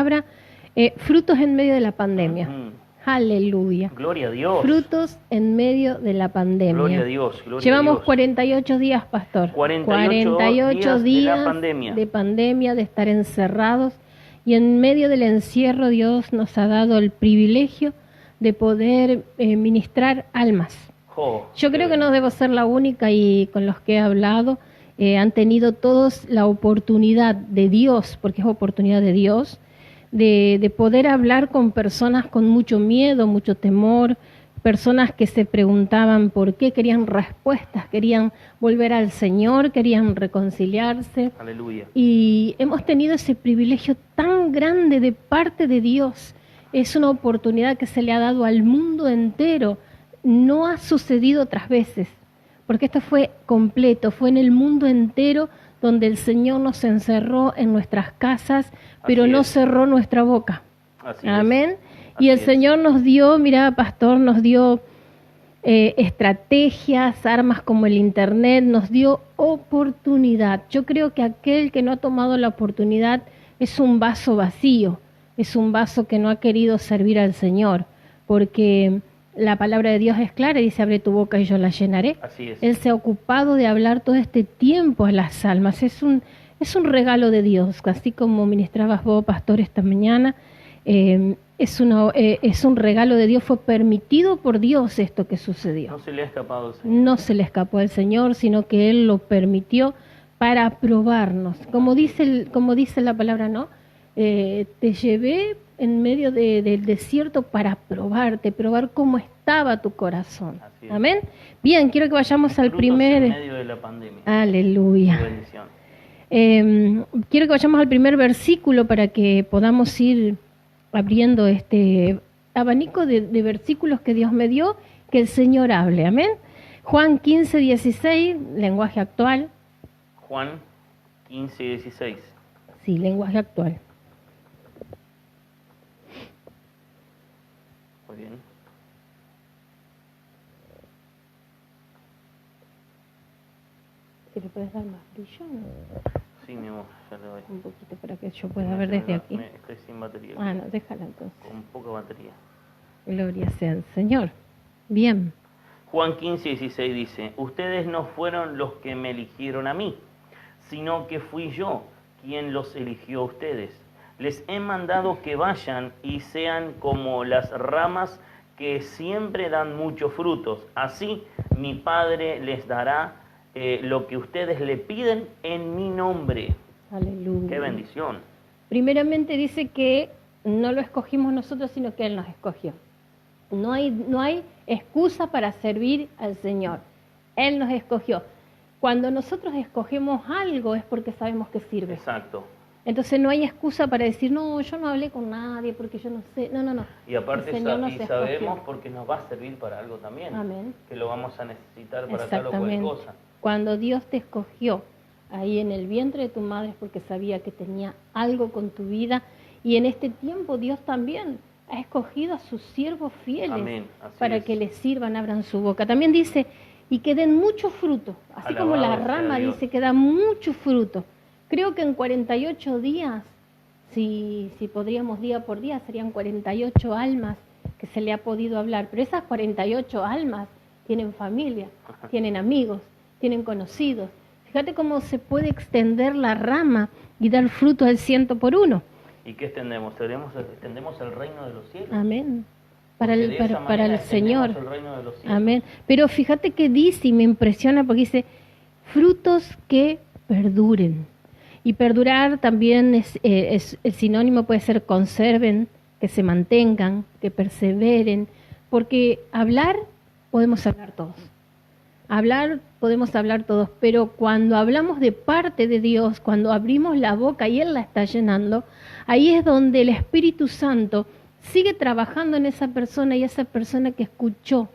palabra, frutos en medio de la pandemia. Aleluya. Gloria a Dios. Frutos en medio de la pandemia. Gloria a Dios. Gloria Llevamos a Dios. 48 días, pastor. 48 días de pandemia, de estar encerrados. Y en medio del encierro Dios nos ha dado el privilegio de poder ministrar almas. Yo creo que no debo ser la única, y con los que he hablado han tenido todos la oportunidad de Dios, porque es oportunidad de Dios, de poder hablar con personas con mucho miedo, mucho temor, personas que se preguntaban por qué, querían respuestas, querían volver al Señor, querían reconciliarse. Aleluya. Y hemos tenido ese privilegio tan grande de parte de Dios. Es una oportunidad que se le ha dado al mundo entero. No ha sucedido otras veces, porque esto fue completo, fue en el mundo entero donde el Señor nos encerró en nuestras casas, pero no cerró nuestra boca. Amén. Y el Señor nos dio, mira, pastor, nos dio estrategias, armas como el internet, nos dio oportunidad. Yo creo que aquel que no ha tomado la oportunidad es un vaso vacío, es un vaso que no ha querido servir al Señor, porque la palabra de Dios es clara, dice, abre tu boca y yo la llenaré. Así es. Él se ha ocupado de hablar todo este tiempo a las almas. Es un regalo de Dios, así como ministrabas vos, pastor, esta mañana. Es un regalo de Dios, fue permitido por Dios esto que sucedió. No se le ha escapado al Señor. No se le escapó al Señor, sino que Él lo permitió para probarnos. Como dice la palabra, ¿no? Te llevé en medio del desierto para probarte, probar cómo estaba tu corazón. Amén. Bien, quiero que vayamos al primer... En medio de la pandemia. Aleluya. Quiero que vayamos al primer versículo para que podamos ir abriendo este abanico de versículos que Dios me dio, que el Señor hable. Amén. Juan 15, 16, lenguaje actual. Juan 15, 16. Sí, lenguaje actual. Muy bien. ¿Si le puedes dar más brillo? Sí, mi amor, ya le doy. Un poquito para que yo pueda ver desde aquí. Estoy sin batería. Ah, no, déjala entonces. Con poca batería. Gloria sea al Señor. Bien. Juan 15, 16 dice, ustedes no fueron los que me eligieron a mí, sino que fui yo quien los eligió a ustedes. Les he mandado que vayan y sean como las ramas que siempre dan muchos frutos. Así mi Padre les dará lo que ustedes le piden en mi nombre. Aleluya. ¡Qué bendición! Primeramente dice que no lo escogimos nosotros, sino que Él nos escogió. No hay excusa para servir al Señor. Él nos escogió. Cuando nosotros escogemos algo es porque sabemos que sirve. Exacto. Entonces no hay excusa para decir, no, yo no hablé con nadie porque yo no sé. No. Y aparte sabemos escogió. porque nos va a servir para algo también. Amén. Que lo vamos a necesitar para tal o cual cosa. Cuando Dios te escogió ahí en el vientre de tu madre es porque sabía que tenía algo con tu vida. Y en este tiempo Dios también ha escogido a sus siervos fieles para que les sirvan, abran su boca. También dice, y que den mucho fruto. Así alabado como la rama dice que da mucho fruto. Creo que en 48 días, si podríamos día por día, serían 48 almas que se le ha podido hablar. Pero esas 48 almas tienen familia, tienen amigos, tienen conocidos. Fíjate cómo se puede extender la rama y dar fruto al 100 por 1. ¿Y qué extendemos? Extendemos el reino de los cielos. Amén. Para el Señor. El reino de los cielos. Amén. Pero fíjate que dice, y me impresiona porque dice, frutos que perduren. Y perdurar también es el sinónimo, puede ser conserven, que se mantengan, que perseveren, porque hablar podemos hablar todos. Hablar podemos hablar todos, pero cuando hablamos de parte de Dios, cuando abrimos la boca y Él la está llenando, ahí es donde el Espíritu Santo sigue trabajando en esa persona, y esa persona que escuchó,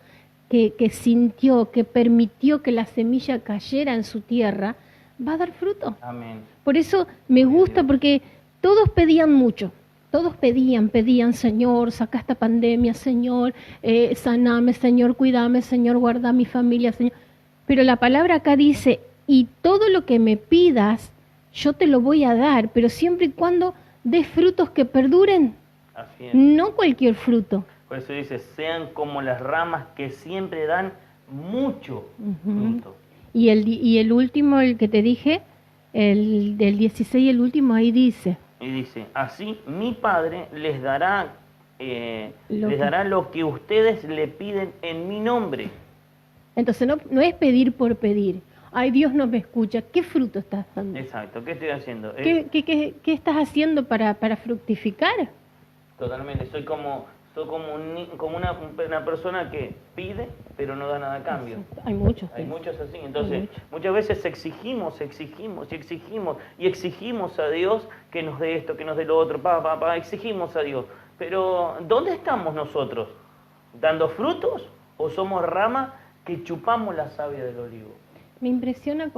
que sintió, que permitió que la semilla cayera en su tierra, va a dar fruto. Amén. Por eso me gusta, porque todos pedían mucho. Todos pedían, Señor, saca esta pandemia, Señor, saname, Señor, cuídame, Señor, guarda a mi familia, Señor. Pero la palabra acá dice, y todo lo que me pidas, yo te lo voy a dar, pero siempre y cuando dé frutos que perduren, Así es. no cualquier fruto. Por eso dice, sean como las ramas que siempre dan mucho fruto. Y el último, el que te dije, el del 16, el último, ahí dice. Y dice, así mi Padre les dará lo que ustedes le piden en mi nombre. Entonces no es pedir por pedir. Ay, Dios no me escucha. ¿Qué fruto estás dando? Exacto, ¿qué estoy haciendo? ¿Qué estás haciendo para fructificar? Totalmente, soy como una persona que pide, pero no da nada a cambio. Hay muchos. Hay muchos así. Entonces, muchas veces exigimos a Dios que nos dé esto, que nos dé lo otro, exigimos a Dios. Pero, ¿dónde estamos nosotros? ¿Dando frutos o somos ramas que chupamos la savia del olivo? Me impresiona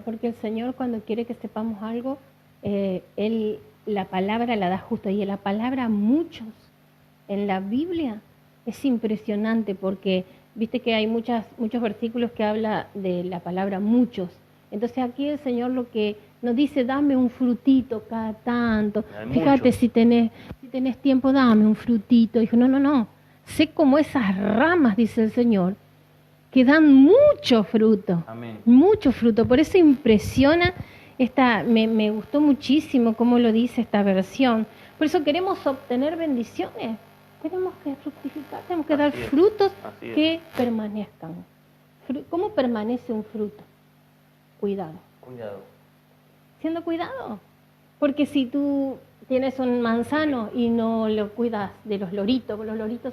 porque el Señor cuando quiere que sepamos algo, Él la palabra la da justo. Y la palabra muchos en la Biblia es impresionante porque viste que hay muchos versículos que habla de la palabra muchos. Entonces aquí el Señor lo que nos dice, dame un frutito cada tanto. Fíjate, si tenés tiempo, dame un frutito. Dijo, no. Sé como esas ramas, dice el Señor, que dan mucho fruto. Amén. Mucho fruto. Por eso impresiona me gustó muchísimo cómo lo dice esta versión. Por eso queremos obtener bendiciones. Tenemos que fructificar, tenemos que dar frutos que permanezcan. ¿Cómo permanece un fruto? Cuidado. Siendo cuidado. Porque si tú tienes un manzano y no lo cuidas de los loritos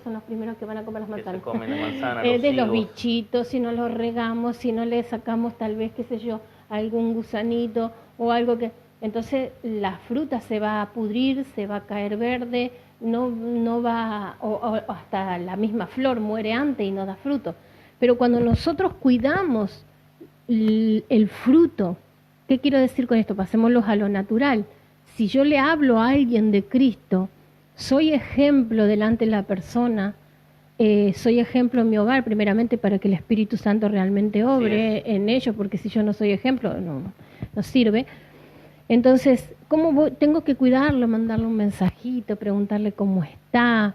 son los primeros que van a comer las manzanas. Se comen la manzana, de los bichitos, si no los regamos, si no le sacamos tal vez, qué sé yo, algún gusanito o algo que... Entonces la fruta se va a pudrir, se va a caer verde, no va, o hasta la misma flor muere antes y no da fruto. Pero cuando nosotros cuidamos el fruto, ¿qué quiero decir con esto? Pasémoslo a lo natural. Si yo le hablo a alguien de Cristo, soy ejemplo delante de la persona, soy ejemplo en mi hogar, primeramente para que el Espíritu Santo realmente obre en ellos, porque si yo no soy ejemplo, no sirve. Entonces, ¿cómo tengo que cuidarlo? Mandarle un mensajito, preguntarle cómo está,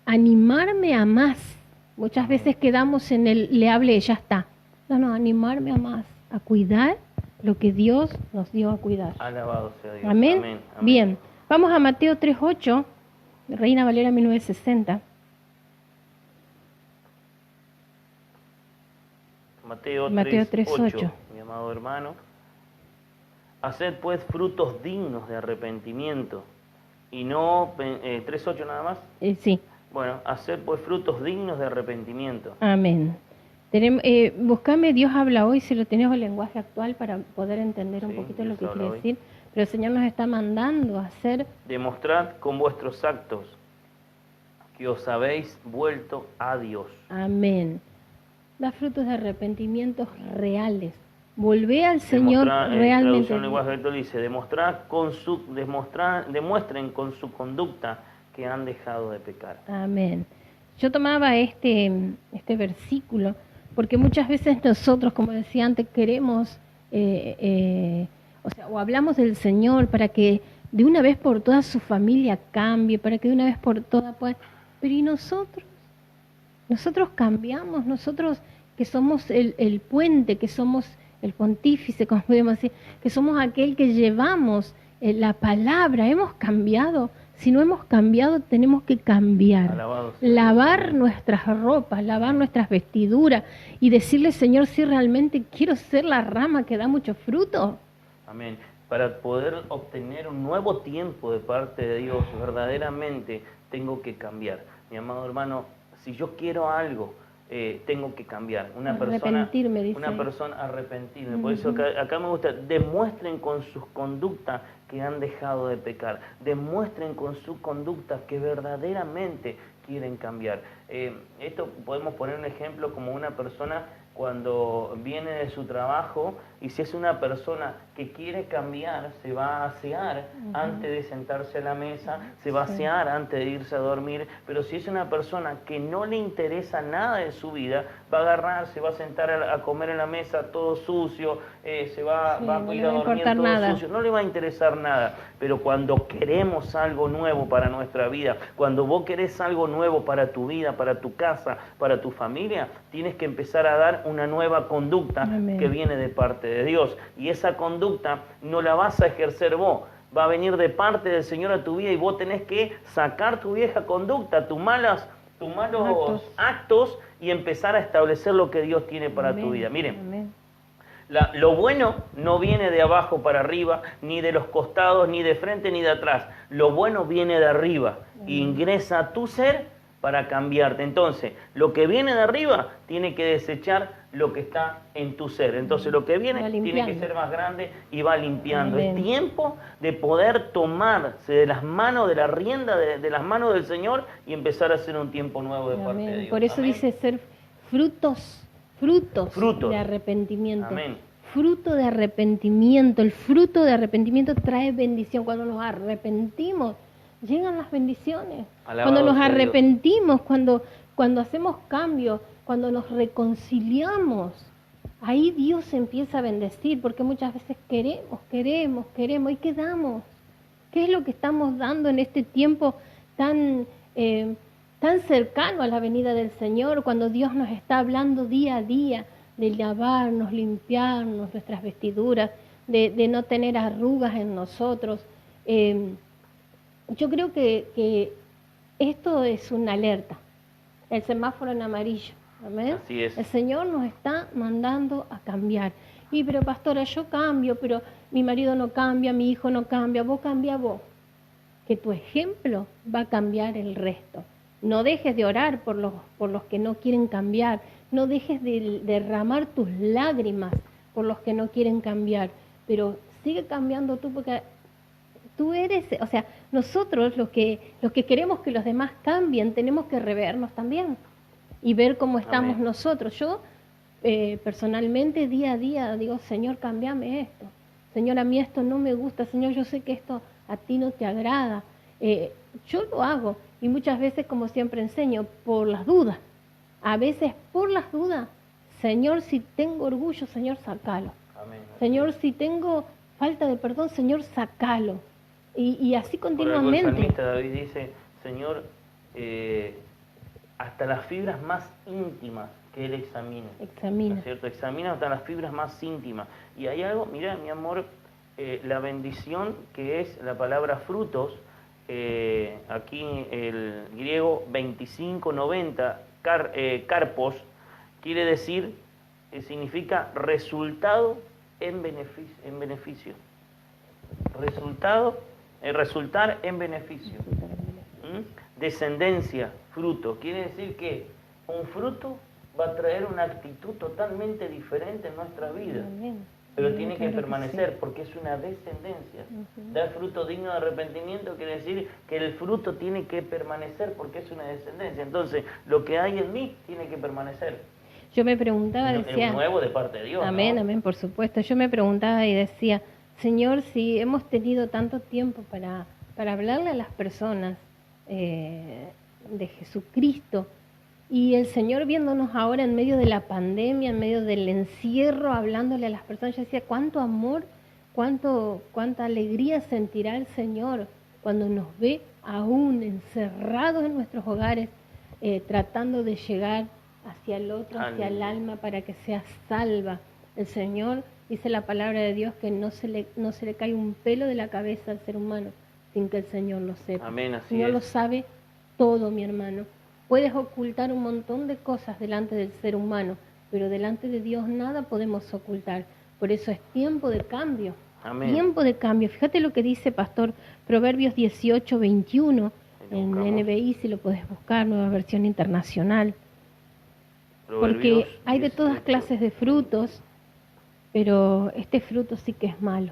animarme a más. Muchas veces quedamos en le hable y ya está. No, animarme a más, a cuidar lo que Dios nos dio a cuidar. Alabado sea Dios. Amén. Amén. Bien, vamos a Mateo 3:8, Reina Valera 1960. Mateo 3:8, mi amado hermano. Haced pues frutos dignos de arrepentimiento. Y no, 3:8 nada más. Sí. Bueno, haced pues frutos dignos de arrepentimiento. Amén. Buscame Dios habla hoy, si lo tenés en lenguaje actual para poder entender un poquito lo que quiere decir. Pero el Señor nos está mandando a hacer... Demostrad con vuestros actos que os habéis vuelto a Dios. Amén. Da frutos de arrepentimientos reales. Volvé al Señor realmente. En lenguaje actual dice, demuestren con su conducta que han dejado de pecar. Amén. Yo tomaba este versículo porque muchas veces nosotros, como decía antes, queremos, o hablamos del Señor para que de una vez por todas su familia cambie, para que de una vez por todas pueda... Pero ¿y nosotros? Nosotros cambiamos, nosotros que somos el puente, que somos el pontífice, como podemos decir, que somos aquel que llevamos la palabra, hemos cambiado. Si no hemos cambiado, tenemos que cambiar. Lavar nuestras ropas, lavar nuestras vestiduras y decirle, Señor, si realmente quiero ser la rama que da mucho fruto. Amén. Para poder obtener un nuevo tiempo de parte de Dios, verdaderamente tengo que cambiar. Mi amado hermano, si yo quiero algo, tengo que cambiar. Arrepentirme, dice. Una persona arrepentirme. Por eso acá me gusta, demuestren con sus conductas que han dejado de pecar. Demuestren con su conducta que verdaderamente quieren cambiar. Esto podemos poner un ejemplo como una persona cuando viene de su trabajo y si es una persona que quiere cambiar se va a asear antes de sentarse a la mesa, se va a asear antes de irse a dormir, pero si es una persona que no le interesa nada de su vida, va a agarrar, se va a sentar a comer en la mesa todo sucio, se va a ir a dormir todo sucio, no le va a interesar nada. Pero cuando queremos algo nuevo para nuestra vida, cuando vos querés algo nuevo para tu vida, para tu casa, para tu familia, tienes que empezar a dar una nueva conducta que viene de parte de Dios. Y esa conducta no la vas a ejercer vos, va a venir de parte del Señor a tu vida y vos tenés que sacar tu vieja conducta, tus malos actos y empezar a establecer lo que Dios tiene para tu vida. Miren, lo bueno no viene de abajo para arriba, ni de los costados, ni de frente, ni de atrás. Lo bueno viene de arriba, ingresa a tu ser para cambiarte. Entonces, lo que viene de arriba tiene que desechar lo que está en tu ser. Entonces, lo que viene tiene que ser más grande y va limpiando. Es tiempo de poder tomarse de las manos, de la rienda, de las manos del Señor y empezar a hacer un tiempo nuevo de parte de Dios. Por eso dice ser frutos de arrepentimiento. Amén. Fruto de arrepentimiento. El fruto de arrepentimiento trae bendición. Cuando nos arrepentimos, llegan las bendiciones. Cuando nos arrepentimos, cuando hacemos cambios, cuando nos reconciliamos, ahí Dios empieza a bendecir, porque muchas veces queremos y quedamos. ¿Qué es lo que estamos dando en este tiempo tan cercano a la venida del Señor, cuando Dios nos está hablando día a día de lavarnos, limpiarnos nuestras vestiduras, de no tener arrugas en nosotros? Yo creo que esto es una alerta, el semáforo en amarillo. ¿Amén? Así es. El Señor nos está mandando a cambiar. Pero pastora, yo cambio, pero mi marido no cambia, mi hijo no cambia, vos cambia vos. Que tu ejemplo va a cambiar el resto. No dejes de orar por los que no quieren cambiar, no dejes de derramar tus lágrimas por los que no quieren cambiar, pero sigue cambiando tú, porque tú eres, o sea, nosotros los que queremos que los demás cambien, tenemos que revernos también y ver cómo estamos nosotros. Yo personalmente día a día digo, Señor, cámbiame esto. Señor, a mí esto no me gusta. Señor, yo sé que esto a ti no te agrada. Yo lo hago y muchas veces, como siempre enseño, por las dudas. A veces por las dudas. Señor, si tengo orgullo, Señor, sácalo. Amén. Señor, si tengo falta de perdón, Señor, sácalo. Y así continuamente. Por algo el salmista David dice, Señor, hasta las fibras más íntimas que Él examina. ¿No es cierto? Examina hasta las fibras más íntimas. Y hay algo, mira, mi amor, la bendición que es la palabra frutos, aquí el griego 2590, carpos, quiere decir, significa resultado en beneficio. Resultar en beneficio. Descendencia, fruto. Quiere decir que un fruto va a traer una actitud totalmente diferente en nuestra vida. Pero tiene que permanecer porque es una descendencia. Dar fruto digno de arrepentimiento quiere decir que el fruto tiene que permanecer porque es una descendencia. Entonces, lo que hay en mí tiene que permanear. Yo me preguntaba, decía... Es nuevo de parte de Dios. Amén, ¿no? amén, por supuesto. Yo me preguntaba y decía, Señor, si hemos tenido tanto tiempo para hablarle a las personas de Jesucristo, y el Señor viéndonos ahora en medio de la pandemia, en medio del encierro, hablándole a las personas, yo decía, cuánto amor, cuánta alegría sentirá el Señor cuando nos ve aún encerrados en nuestros hogares, tratando de llegar hacia el otro, hacia el alma, para que sea salva. El Señor, dice la palabra de Dios, que no se le cae un pelo de la cabeza al ser humano sin que el Señor lo sepa. Amén, el Señor lo sabe todo, mi hermano. Puedes ocultar un montón de cosas delante del ser humano, pero delante de Dios nada podemos ocultar. Por eso es tiempo de cambio. Amén. Tiempo de cambio. Fíjate lo que dice, pastor, Proverbios 18:21, en NBI, si lo puedes buscar, Nueva Versión Internacional. Porque hay de todas clases de frutos, pero este fruto sí que es malo.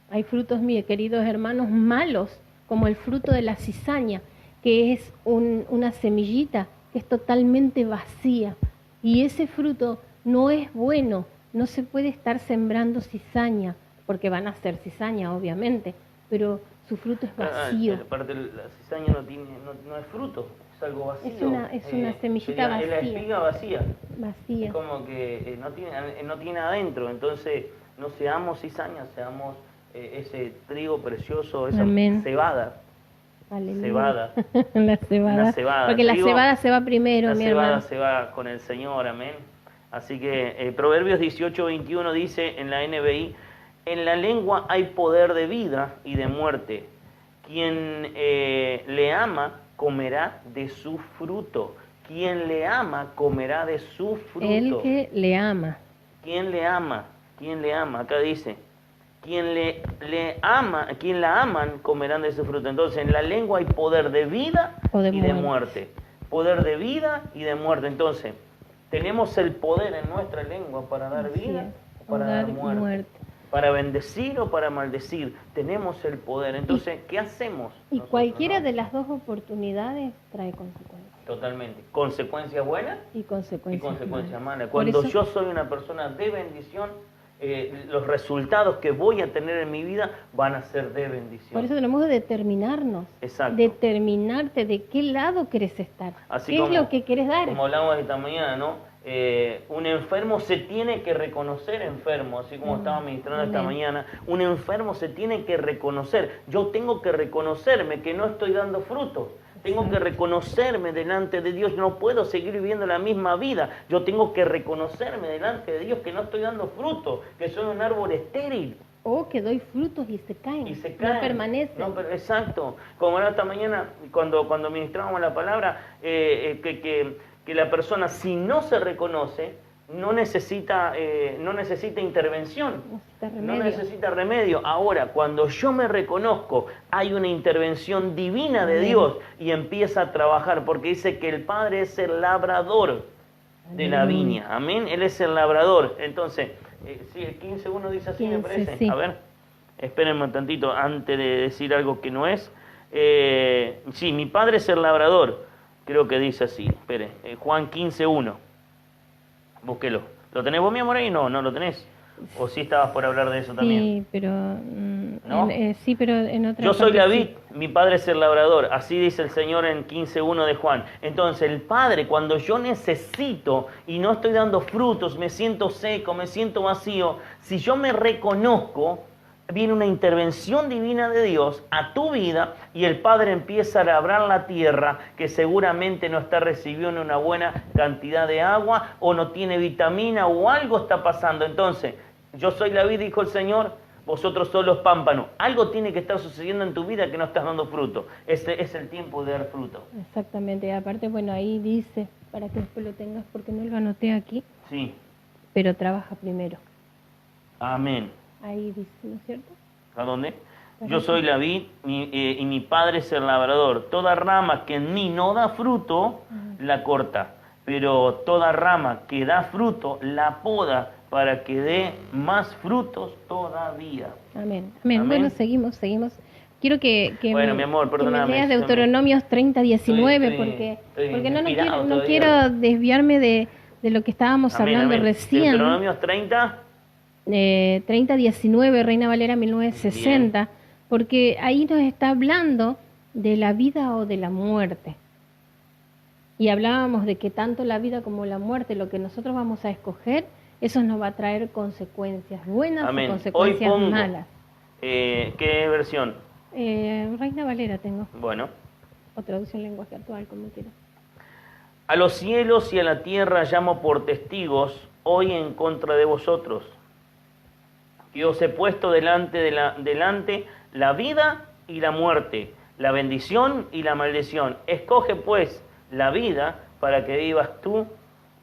Hay frutos, mis queridos hermanos, malos, como el fruto de la cizaña, que es una semillita que es totalmente vacía. Y ese fruto no es bueno no se puede estar sembrando cizaña, porque van a ser cizaña, obviamente, pero su fruto es vacío. Aparte, la cizaña no es fruto, es algo vacío. Es una semillita vacía. Es la espiga vacía. Vacía. Es como que no tiene adentro. Entonces, no seamos cizañas, seamos ese trigo precioso, esa cebada. Aleluya. Cebada. La cebada. Porque la cebada se va primero, mi hermano. La cebada se va con el Señor, amén. Así que Proverbios 18:21 dice en la NBI: en la lengua hay poder de vida y de muerte. Quien le ama comerá de su fruto. Quien le ama comerá de su fruto. El que le ama. ¿Quién le ama? ¿Quién le ama? Acá dice: quien quien la aman comerán de su fruto. Entonces, en la lengua hay poder de vida y de muerte. Poder de vida y de muerte. Entonces, tenemos el poder en nuestra lengua para dar vida o para dar muerte. Para bendecir o para maldecir. Tenemos el poder. Entonces, ¿qué hacemos? Y cualquiera de las dos oportunidades trae consecuencias. Totalmente. Consecuencias buenas y consecuencias malas. Cuando yo soy una persona de bendición, los resultados que voy a tener en mi vida van a ser de bendición. Por eso tenemos que determinarnos. Exacto. Determinarte de qué lado querés estar. Así ¿Qué es lo que querés dar? Como hablamos esta mañana, ¿no? Un enfermo se tiene que reconocer enfermo, así como estaba ministrando esta mañana. Un enfermo se tiene que reconocer. Yo tengo que reconocerme que no estoy dando frutos. Tengo que reconocerme delante de Dios. Yo no puedo seguir viviendo la misma vida. Yo tengo que reconocerme delante de Dios que no estoy dando frutos, que soy un árbol estéril. O que doy frutos y se caen. No permanecen. Exacto. Como era esta mañana, cuando ministrábamos la palabra, que la persona, si no se reconoce, no necesita intervención, no necesita remedio. Ahora, cuando yo me reconozco, hay una intervención divina de Dios y empieza a trabajar, porque dice que el Padre es el labrador de la viña. Amén. Él es el labrador. Entonces, sí, el 15:1 dice así, 15, me parece. Sí. A ver, espérenme un tantito antes de decir algo que no es. Sí, mi Padre es el labrador. Creo que dice así. Espere, Juan 15:1. Búsquelo. ¿Lo tenés vos, mi amor, ahí? No lo tenés. ¿O sí estabas por hablar de eso también? Sí, pero... ¿no? Sí, pero en otra Yo soy la vid, mi Padre es el labrador. Así dice el Señor en 15:1 de Juan. Entonces, el Padre, cuando yo necesito y no estoy dando frutos, me siento seco, me siento vacío, si yo me reconozco, viene una intervención divina de Dios a tu vida y el Padre empieza a labrar la tierra que seguramente no está recibiendo una buena cantidad de agua o no tiene vitamina o algo está pasando. Entonces, yo soy la vid, dijo el Señor, vosotros sois los pámpanos. Algo tiene que estar sucediendo en tu vida que no estás dando fruto. Ese es el tiempo de dar fruto. Exactamente. Aparte, bueno, ahí dice, para que después lo tengas, porque no lo anoté aquí. Sí. Pero trabaja primero. Amén. Ahí dice, ¿no es cierto? ¿A dónde? Yo soy la vid y mi Padre es el labrador. Toda rama que en mí no da fruto, la corta. Pero toda rama que da fruto, la poda para que dé más frutos todavía. Amén. Amén. Bueno, seguimos. Quiero que bueno, mi amor, perdóname, me leas Deuteronomios 30:19, porque no quiero desviarme de lo que estábamos hablando recién. Deuteronomios 30... 30:19, Reina Valera 1960, bien, porque ahí nos está hablando de la vida o de la muerte. Y hablábamos de que tanto la vida como la muerte, lo que nosotros vamos a escoger, eso nos va a traer consecuencias buenas o consecuencias malas. ¿Qué versión? Reina Valera tengo. Bueno. O traducción lenguaje actual, como quieras. A los cielos y a la tierra llamo por testigos hoy en contra de vosotros, que os he puesto delante la vida y la muerte, la bendición y la maldición. Escoge pues la vida para que vivas tú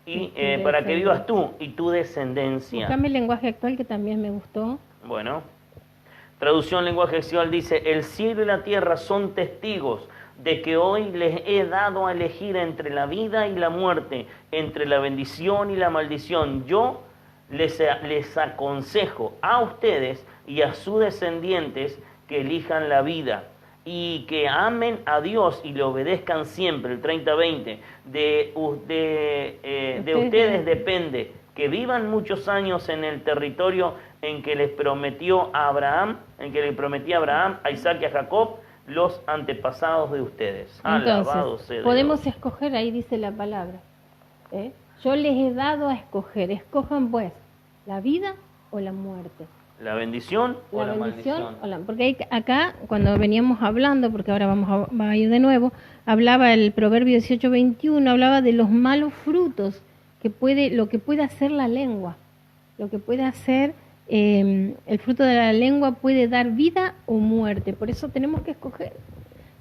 y tu descendencia. Buscame el lenguaje actual que también me gustó. Bueno, traducción lenguaje actual dice: el cielo y la tierra son testigos de que hoy les he dado a elegir entre la vida y la muerte, entre la bendición y la maldición. Yo les aconsejo a ustedes y a sus descendientes que elijan la vida y que amen a Dios y le obedezcan siempre. El 30:20, de ustedes depende que vivan muchos años en el territorio en que les prometió a Abraham, a Isaac y a Jacob, los antepasados de ustedes. Alabado sea Dios. Podemos escoger, ahí dice la palabra. Yo les he dado a escoger, escojan pues, la vida o la muerte. La bendición o la maldición. Porque acá, cuando veníamos hablando, porque ahora vamos a ir de nuevo, hablaba el Proverbio 18:21, hablaba de los malos frutos, lo que puede hacer la lengua. Lo que puede hacer, el fruto de la lengua puede dar vida o muerte. Por eso tenemos que escoger.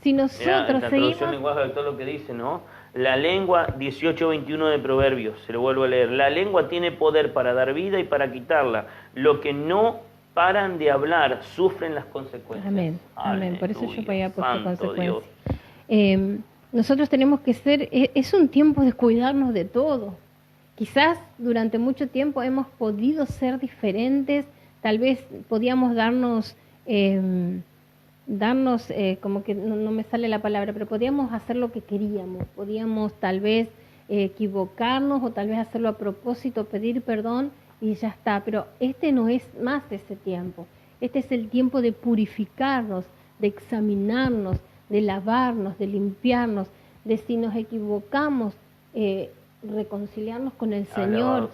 Si nosotros la seguimos... traducción lenguaje de todo lo que dice, ¿no? La lengua, 18:21 de Proverbios, se lo vuelvo a leer. La lengua tiene poder para dar vida y para quitarla. Lo que no paran de hablar sufren las consecuencias. Amén, amén. Por eso yo había puesto consecuencias. Dios. Nosotros tenemos que es un tiempo de cuidarnos de todo. Quizás durante mucho tiempo hemos podido ser diferentes, tal vez podíamos darnos como que no me sale la palabra, pero podíamos hacer lo que queríamos, podíamos tal vez equivocarnos o tal vez hacerlo a propósito, pedir perdón y ya está, pero este no es más ese tiempo. Este es el tiempo de purificarnos, de examinarnos, de lavarnos, de limpiarnos, de si nos equivocamos, reconciliarnos con el Señor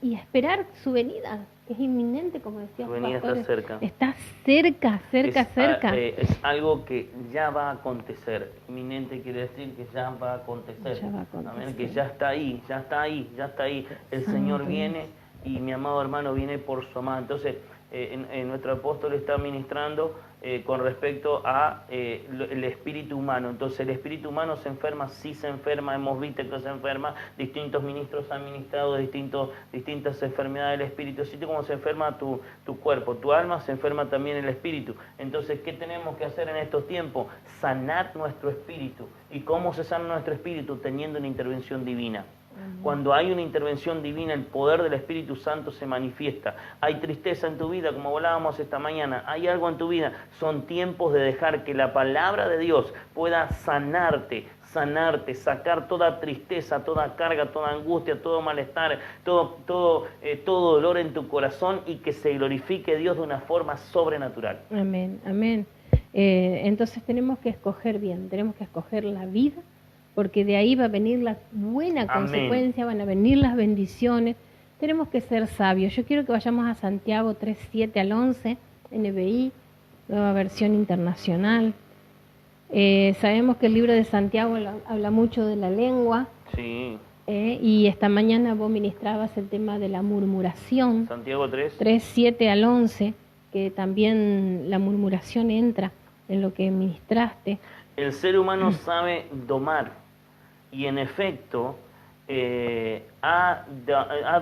y esperar su venida, que es inminente, como decía. Su venida está cerca. Está cerca. Es algo que ya va a acontecer. Inminente quiere decir que ya va a acontecer. Amén, que ya está ahí. El Señor viene y mi amado hermano viene por su amada. Entonces, nuestro apóstol está ministrando con respecto a el espíritu humano. Entonces el espíritu humano se enferma, sí se enferma, hemos visto que se enferma, distintos ministros han ministrado distintas enfermedades del espíritu, así como se enferma tu cuerpo, tu alma, se enferma también el espíritu. Entonces, ¿qué tenemos que hacer en estos tiempos? Sanar nuestro espíritu. ¿Y cómo se sana nuestro espíritu? Teniendo una intervención divina. Cuando hay una intervención divina, el poder del Espíritu Santo se manifiesta. Hay tristeza en tu vida, como hablábamos esta mañana, hay algo en tu vida. Son tiempos de dejar que la palabra de Dios pueda sanarte, sacar toda tristeza, toda carga, toda angustia, todo malestar, todo dolor en tu corazón y que se glorifique Dios de una forma sobrenatural. Amén. Entonces tenemos que escoger bien, tenemos que escoger la vida, porque de ahí va a venir la buena consecuencia, van a venir las bendiciones. Tenemos que ser sabios. Yo quiero que vayamos a Santiago 3:7 al 11, NBI, nueva versión internacional. Sabemos que el libro de Santiago habla mucho de la lengua. Sí. Y esta mañana vos ministrabas el tema de la murmuración. Santiago 3:7 al 11, que también la murmuración entra en lo que ministraste. El ser humano sabe domar. Y en efecto, ha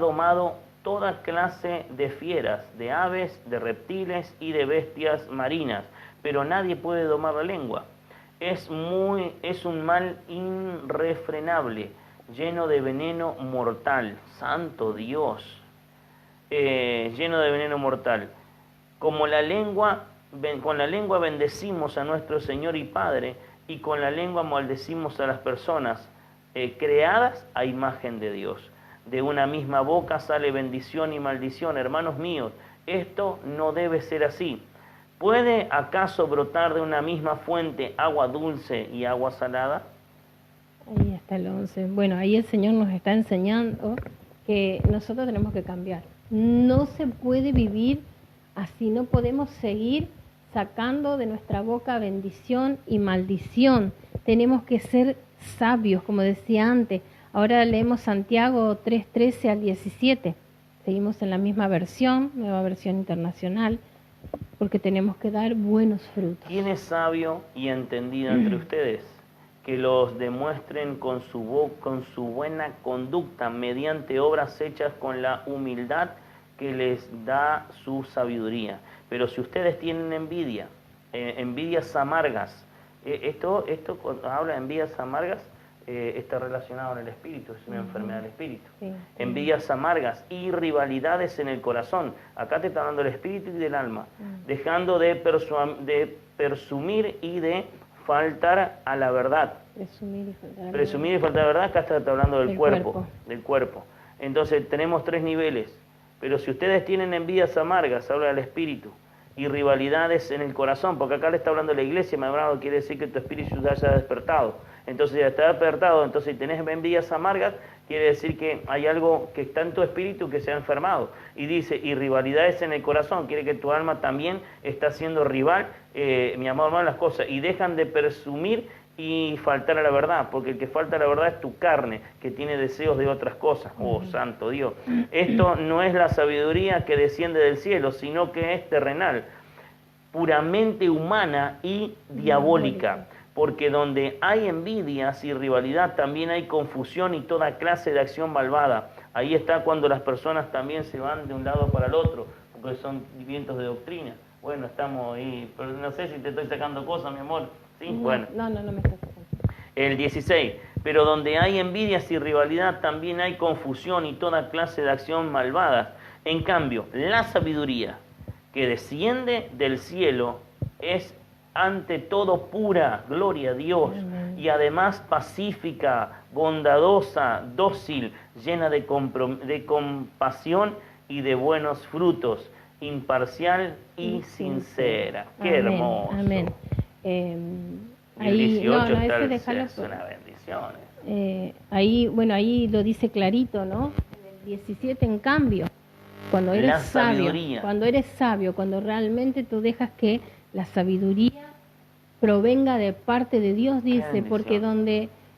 domado toda clase de fieras, de aves, de reptiles y de bestias marinas, pero nadie puede domar la lengua. Es un mal irrefrenable, lleno de veneno mortal. Santo Dios, lleno de veneno mortal. Con la lengua bendecimos a nuestro Señor y Padre, y con la lengua maldecimos a las personas creadas a imagen de Dios. De una misma boca sale bendición y maldición. Hermanos míos, esto no debe ser así. ¿Puede acaso brotar de una misma fuente agua dulce y agua salada? Ahí está el 11. Bueno, ahí el Señor nos está enseñando que nosotros tenemos que cambiar. No se puede vivir así, no podemos seguir sacando de nuestra boca bendición y maldición. Tenemos que ser sabios, como decía antes. Ahora leemos Santiago 3:13 al 17. Seguimos en la misma versión, nueva versión internacional, porque tenemos que dar buenos frutos. ¿Quién es sabio y entendido entre ustedes? Que los demuestren con su buena conducta, mediante obras hechas con la humildad que les da su sabiduría. Pero si ustedes tienen envidias amargas, esto cuando habla de envidias amargas, está relacionado en el espíritu, es una enfermedad del espíritu. Sí. Envidias amargas y rivalidades en el corazón. Acá te está hablando del espíritu y del alma. Dejando de presumir y de faltar a la verdad. Presumir y faltar a la verdad, acá está hablando del cuerpo. Entonces tenemos 3 niveles. Pero si ustedes tienen envidias amargas, habla del espíritu, y rivalidades en el corazón, porque acá le está hablando la iglesia, mi hermano, quiere decir que tu espíritu ya se ha despertado. Entonces ya está despertado, entonces si tenés envidias amargas, quiere decir que hay algo que está en tu espíritu que se ha enfermado. Y dice, y rivalidades en el corazón, quiere que tu alma también está siendo rival, mi amor, hermano, las cosas, y dejan de presumir y faltar a la verdad, porque el que falta a la verdad es tu carne, que tiene deseos de otras cosas. Oh, santo Dios. Esto no es la sabiduría que desciende del cielo, sino que es terrenal, puramente humana y diabólica. Porque donde hay envidias y rivalidad también hay confusión y toda clase de acción malvada. Ahí está cuando las personas también se van de un lado para el otro, porque son vientos de doctrina. Bueno, estamos ahí, pero no sé si te estoy sacando cosas, mi amor. ¿Sí? No, bueno. no me estás sacando. El 16. Pero donde hay envidias y rivalidad también hay confusión y toda clase de acción malvada. En cambio, la sabiduría que desciende del cielo es ante todo pura, gloria a Dios, y además pacífica, bondadosa, dócil, llena de compasión y de buenos frutos, imparcial y sincera. ¡Qué hermoso! Amén. Y el 18 es una bendición. Ahí lo dice clarito, ¿no? En el 17, en cambio, cuando eres sabio, cuando realmente tú dejas que la sabiduría provenga de parte de Dios, dice, porque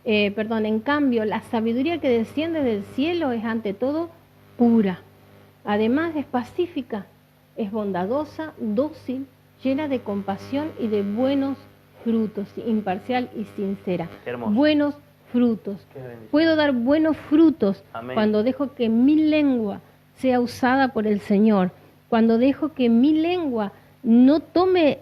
en cambio, la sabiduría que desciende del cielo es ante todo pura. Además es pacífica, es bondadosa, dócil, llena de compasión y de buenos frutos, imparcial y sincera. Hermoso. Buenos frutos. Puedo dar buenos frutos. Amén. Cuando dejo que mi lengua sea usada por el Señor, cuando dejo que mi lengua no tome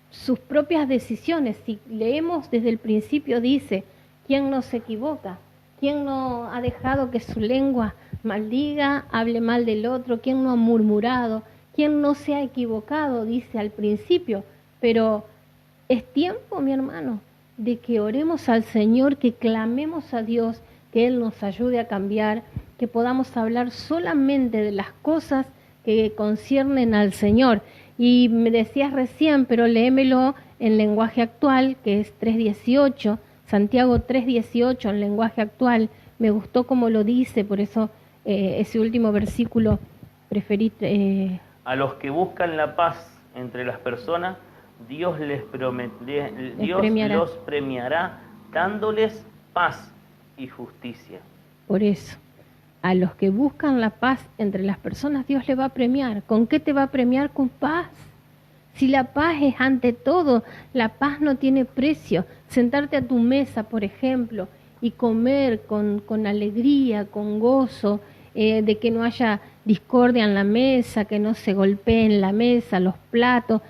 sus propias decisiones. Si leemos desde el principio, dice, ¿quién no se equivoca? ¿Quién no ha dejado que su lengua maldiga, hable mal del otro? ¿Quién no ha murmurado? ¿Quién no se ha equivocado? Dice al principio. Pero es tiempo, mi hermano, de que oremos al Señor, que clamemos a Dios, que Él nos ayude a cambiar, que podamos hablar solamente de las cosas que conciernen al Señor. Y me decías recién, pero léemelo en lenguaje actual, que es 3:18, Santiago 3:18 en lenguaje actual. Me gustó como lo dice, por eso ese último versículo preferí. A los que buscan la paz entre las personas, Dios los premiará dándoles paz y justicia. Por eso, a los que buscan la paz entre las personas, Dios le va a premiar. ¿Con qué te va a premiar? Con paz. Si la paz es ante todo, la paz no tiene precio. Sentarte a tu mesa, por ejemplo, y comer con alegría, con gozo, de que no haya discordia en la mesa, que no se golpeen la mesa, los platos.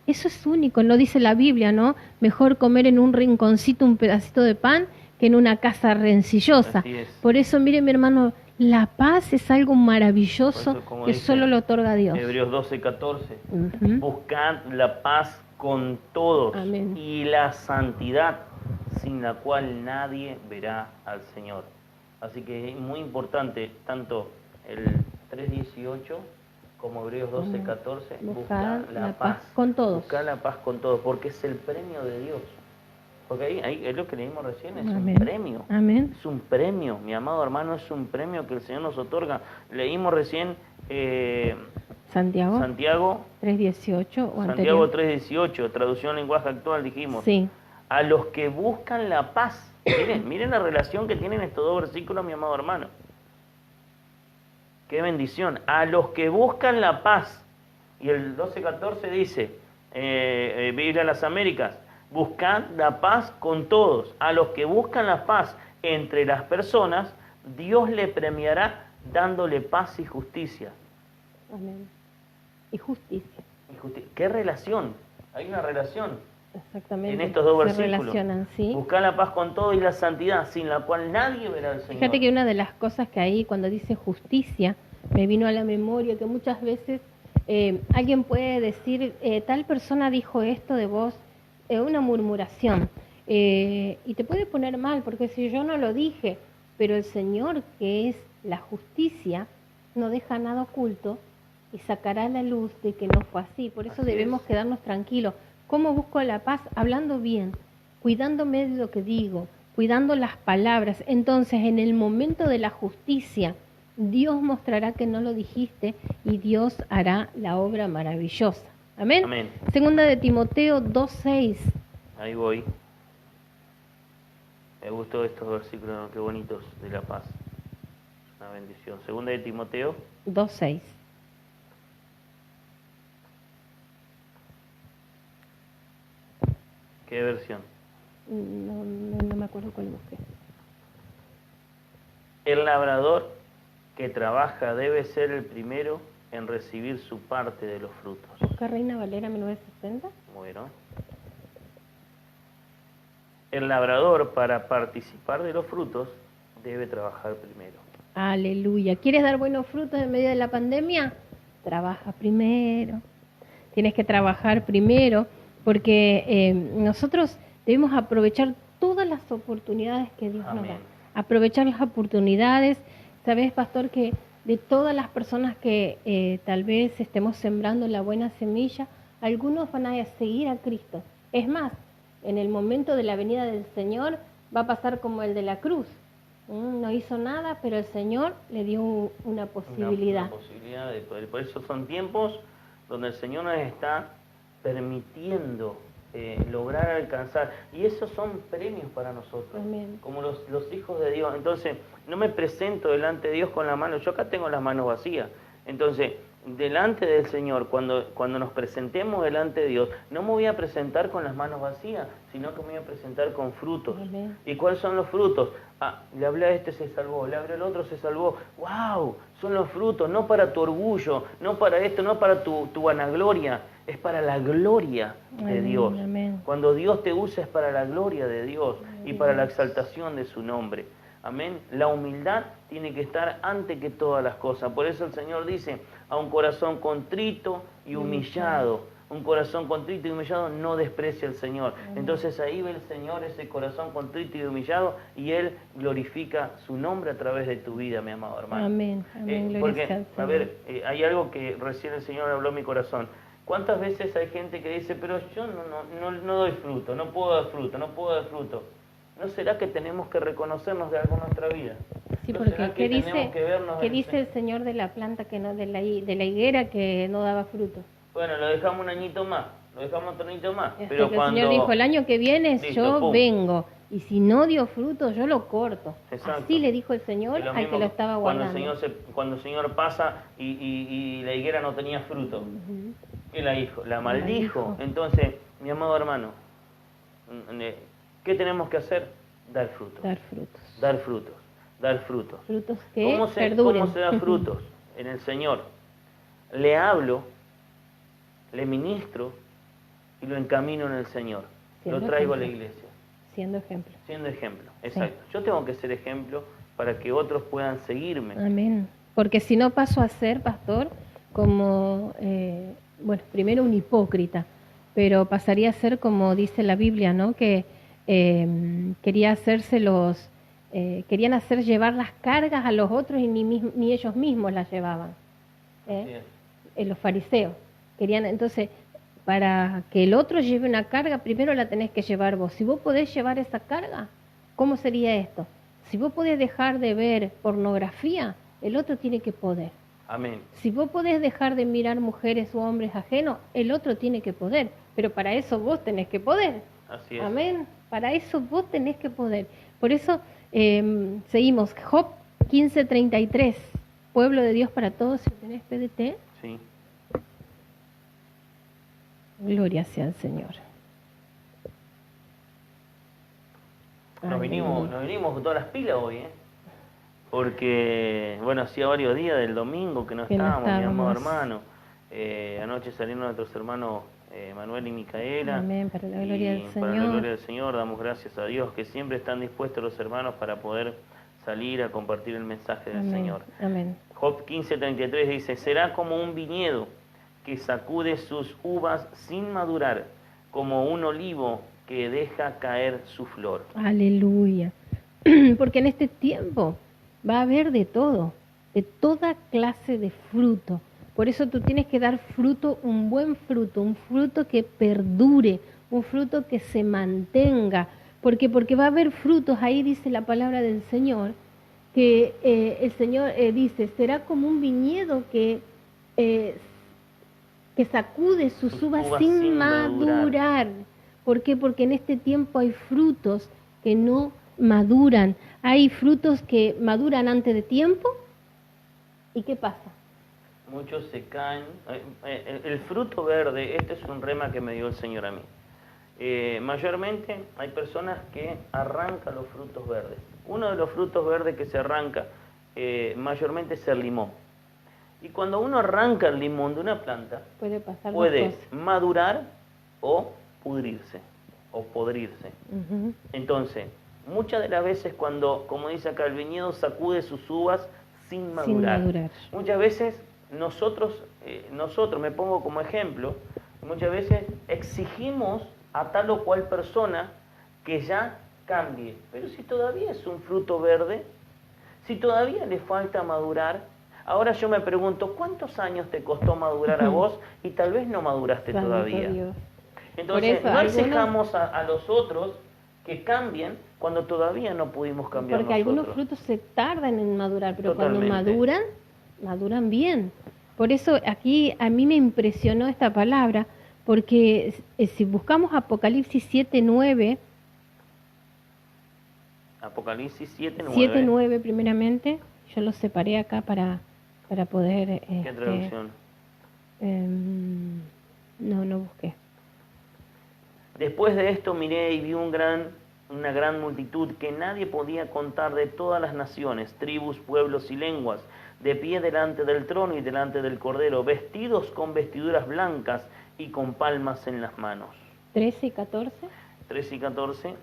Eso es único, lo dice la Biblia, ¿no? Mejor comer en un rinconcito un pedacito de pan que en una casa rencillosa. Por eso, mire, mi hermano, la paz es algo maravilloso que solo lo otorga Dios. Hebreos 12:14. Buscad la paz con todos. Amén. Y la santidad, sin la cual nadie verá al Señor. Así que es muy importante, tanto el 3:18 como Hebreos 12:14, buscar la paz con todos. Buscar la paz con todos, porque es el premio de Dios. Porque ahí es lo que leímos recién, es Amén. Un premio. Amén. Es un premio, mi amado hermano, es un premio que el Señor nos otorga. Leímos recién Santiago 3:18 o Santiago 3:18, traducción lenguaje actual, dijimos. Sí. A los que buscan la paz. Miren la relación que tienen estos dos versículos, mi amado hermano. Qué bendición. A los que buscan la paz. Y el 12:14 dice, Biblia de las Américas, buscad la paz con todos. A los que buscan la paz entre las personas, Dios le premiará dándole paz y justicia. Amén. Y justicia. ¿Qué relación? Hay una relación. Exactamente. En estos dos versículos. Se relacionan, ¿sí? Buscar la paz con todos y la santidad, sin la cual nadie verá al Señor. Fíjate que una de las cosas que ahí, cuando dice justicia, me vino a la memoria que muchas veces alguien puede decir, tal persona dijo esto de vos, una murmuración, y te puede poner mal, porque si yo no lo dije, pero el Señor, que es la justicia no deja nada oculto y sacará a la luz de que no fue así. Por eso debemos quedarnos tranquilos. ¿Cómo busco la paz? Hablando bien, cuidándome de lo que digo, cuidando las palabras. Entonces, en el momento de la justicia, Dios mostrará que no lo dijiste y Dios hará la obra maravillosa. Amén. Amén. Segunda de Timoteo 2:6. Ahí voy. Me gustó estos versículos, qué bonitos, de la paz. Una bendición. Segunda de Timoteo 2:6. ¿Qué versión? No me acuerdo cuál busqué. El labrador que trabaja debe ser el primero en recibir su parte de los frutos. ¿Busca Reina Valera 1960? Bueno. El labrador, para participar de los frutos, debe trabajar primero. Aleluya. ¿Quieres dar buenos frutos en medio de la pandemia? Trabaja primero. Tienes que trabajar primero porque nosotros debemos aprovechar todas las oportunidades que Dios nos da. Aprovechar las oportunidades. ¿Sabes, pastor, que de todas las personas que tal vez estemos sembrando la buena semilla, algunos van a seguir a Cristo? Es más, en el momento de la venida del Señor va a pasar como el de la cruz. No hizo nada, pero el Señor le dio una posibilidad. Una posibilidad de poder. Por eso son tiempos donde el Señor nos está permitiendo lograr alcanzar. Y esos son premios para nosotros. Amén. Como los hijos de Dios. Entonces, no me presento delante de Dios con la mano. Yo acá tengo las manos vacías. Entonces, delante del Señor, cuando nos presentemos delante de Dios, no me voy a presentar con las manos vacías, sino que me voy a presentar con frutos. Amén. ¿Y cuáles son los frutos? Le hablé a este, se salvó, le hablé al otro, se salvó. ¡Wow! Son los frutos, no para tu orgullo, no para esto, no para tu vanagloria, es para la gloria de Dios. Amén. Cuando Dios te usa es para la gloria de Dios y para la exaltación de su nombre. Amén. La humildad tiene que estar antes que todas las cosas. Por eso el Señor dice, a un corazón contrito y humillado. Un corazón contrito y humillado no desprecia al Señor. Entonces ahí ve el Señor ese corazón contrito y humillado y Él glorifica su nombre a través de tu vida, mi amado hermano. Amén. Amén. Porque, a ver, hay algo que recién el Señor habló en mi corazón. ¿Cuántas veces hay gente que dice, pero yo no doy fruto, no puedo dar fruto, no puedo dar fruto? ¿No será que tenemos que reconocernos de algo en nuestra vida? Sí, porque ¿qué dice el Señor de la planta que no, de la higuera que no daba fruto? Bueno, lo dejamos un añito más, lo dejamos otro añito más. Pero cuando el Señor dijo, el año que viene yo vengo, y si no dio fruto, yo lo corto. Exacto. Así le dijo el Señor al que lo estaba guardando. Cuando el Señor pasa y la higuera no tenía fruto, ¿qué la hizo? La maldijo. Entonces, mi amado hermano, ¿qué tenemos que hacer? Dar frutos. Dar frutos. Dar frutos. Dar frutos. Frutos que ¿Cómo se da frutos? En el Señor. Le hablo, le ministro y lo encamino en el Señor. Lo traigo a la iglesia. Siendo ejemplo. Siendo ejemplo, exacto. Sí. Yo tengo que ser ejemplo para que otros puedan seguirme. Amén. Porque si no paso a ser, pastor, como, primero un hipócrita, pero pasaría a ser como dice la Biblia, ¿no? Que querían hacer llevar las cargas a los otros y ni ellos mismos las llevaban. Los fariseos querían, entonces, para que el otro lleve una carga, primero la tenés que llevar vos. Si vos podés llevar esa carga, ¿cómo sería esto? Si vos podés dejar de ver pornografía, el otro tiene que poder. Amén. Si vos podés dejar de mirar mujeres o hombres ajenos, el otro tiene que poder. Pero para eso vos tenés que poder. Así es. Amén. Para eso vos tenés que poder. Por eso seguimos. Job 15:33. Pueblo de Dios para todos. Si tenés PDT. Sí. Gloria sea al Señor. Nos vinimos con todas las pilas hoy, Porque, hacía varios días del domingo que no estábamos, mi amado hermano. Anoche salieron nuestros hermanos Manuel y Micaela. Amén, para la gloria del Señor. Para la gloria del Señor, damos gracias a Dios que siempre están dispuestos los hermanos para poder salir a compartir el mensaje del Señor. Amén. Job 15:33 dice, será como un viñedo que sacude sus uvas sin madurar, como un olivo que deja caer su flor. Aleluya. Porque en este tiempo va a haber de todo, de toda clase de fruto. Por eso tú tienes que dar fruto, un buen fruto, un fruto que perdure, un fruto que se mantenga. ¿Por qué? Porque va a haber frutos, ahí dice la palabra del Señor, que el Señor dice, será como un viñedo que sacude sus uvas sin madurar. ¿Por qué? Porque en este tiempo hay frutos que no maduran. Hay frutos que maduran antes de tiempo. ¿Y qué pasa? Muchos se caen. El fruto verde, este es un rema que me dio el Señor a mí. Mayormente hay personas que arrancan los frutos verdes. Uno de los frutos verdes que se arranca mayormente es el limón. Y cuando uno arranca el limón de una planta, puede madurar o pudrirse o podrirse. Entonces, muchas de las veces cuando, como dice acá, el viñedo sacude sus uvas sin madurar. Muchas veces nosotros, me pongo como ejemplo, muchas veces exigimos a tal o cual persona que ya cambie. Pero si todavía es un fruto verde, si todavía le falta madurar, ahora yo me pregunto, ¿cuántos años te costó madurar a vos y tal vez no maduraste todavía? Dios. Entonces, no exijamos a los otros que cambien cuando todavía no pudimos cambiar porque nosotros. Algunos frutos se tardan en madurar, pero cuando maduran bien. Por eso aquí a mí me impresionó esta palabra, porque si buscamos Apocalipsis 7:9, Apocalipsis 7:9. 7:9 primeramente, yo lo separé acá para poder... ¿Qué traducción? No busqué. Después de esto miré y vi una gran multitud que nadie podía contar, de todas las naciones, tribus, pueblos y lenguas, de pie delante del trono y delante del Cordero, vestidos con vestiduras blancas y con palmas en las manos. 13 y 14. 13 y 14.